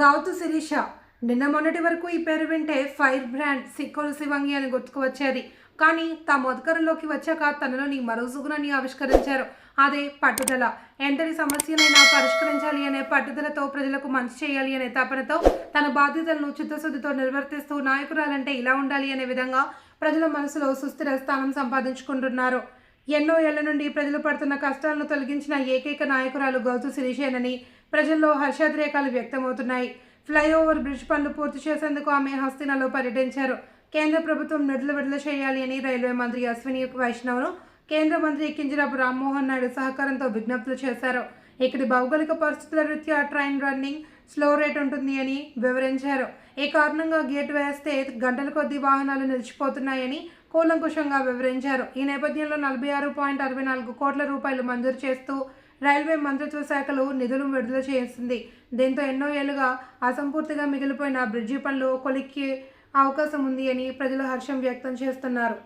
గౌతు శిరీష నిన్న మొన్నటి వరకు ఈ పేరు వింటే ఫైర్ బ్రాండ్ సిక్కోలు శివంగి అని గుర్తుకు వచ్చేది. కానీ తాము అధికారంలోకి వచ్చాక తనలోని మరో సుగుణాన్ని ఆవిష్కరించారు. అదే పట్టుదల. ఎంతటి సమస్యనైనా పరిష్కరించాలి అనే పట్టుదలతో, ప్రజలకు మంచి చేయాలి అనే తపనతో, తన బాధ్యతలను చిత్తశుద్ధితో నిర్వర్తిస్తూ నాయకురాలంటే ఇలా ఉండాలి అనే విధంగా ప్రజల మనసులో సుస్థిర స్థానం సంపాదించుకుంటున్నారు. ఎన్నో ఏళ్ల నుండి ప్రజలు పడుతున్న కష్టాలను తొలగించిన ఏకైక నాయకురాలు గౌతు శిరీషేనని ప్రజల్లో హర్షాతిరేకాలు వ్యక్తమవుతున్నాయి. ఫ్లైఓవర్ బ్రిడ్జ్ పనులు పూర్తి చేసేందుకు ఆమె హస్తినాలో పర్యటించారు. కేంద్ర ప్రభుత్వం నిధులు విడుదల చేయాలి అని రైల్వే మంత్రి అశ్విని వైష్ణవ్ను కేంద్ర మంత్రి కింజరాపు రామ్మోహన్ నాయుడు సహకారంతో విజ్ఞప్తులు చేశారు. ఇక్కడి భౌగోళిక పరిస్థితుల రీత్యా ట్రైన్ రన్నింగ్ స్లో రేట్ ఉంటుంది అని వివరించారు. ఈ కారణంగా గేట్ వేస్తే గంటల కొద్దీ వాహనాలు నిలిచిపోతున్నాయని కూలంకుషంగా వివరించారు. ఈ నేపథ్యంలో 46.64 కోట్ల రూపాయలు మంజూరు చేస్తూ రైల్వే మంత్రిత్వ శాఖలు నిధులు విడుదల చేసింది. దీంతో ఎన్నో ఏళ్లుగా అసంపూర్తిగా మిగిలిపోయిన బ్రిడ్జి పనులు కొలిక్కి అవకాశం ఉంది అని ప్రజలు హర్షం వ్యక్తం చేస్తున్నారు.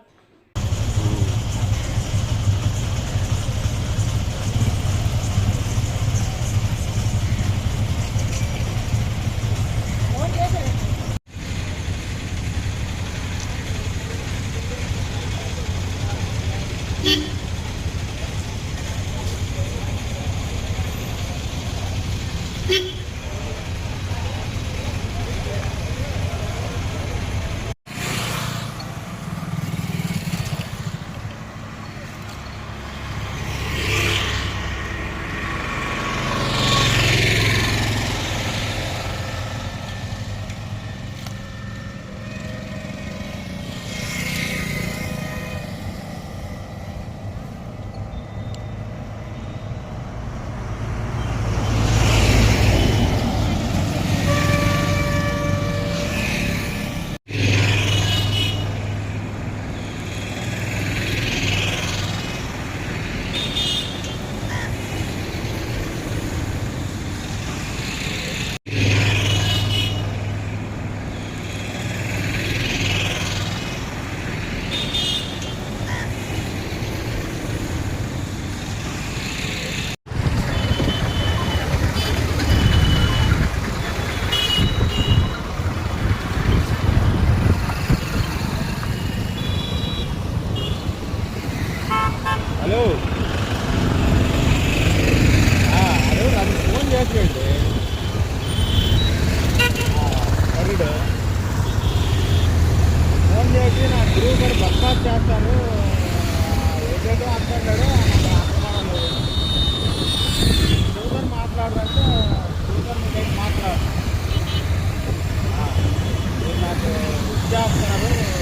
హలో హలో నాకు ఫోన్ చేసేయండి సరిడు ఫోన్ చేసి నా గురువు గారు బర్బాద్ చేస్తారు ఏదేదో అంటున్నాడు. అర్థమానం లేదు. గురువు గారు మాట్లాడాలంటే గురువు గారు మీకైతే మాట్లాడు నాకు చేస్తున్నారు.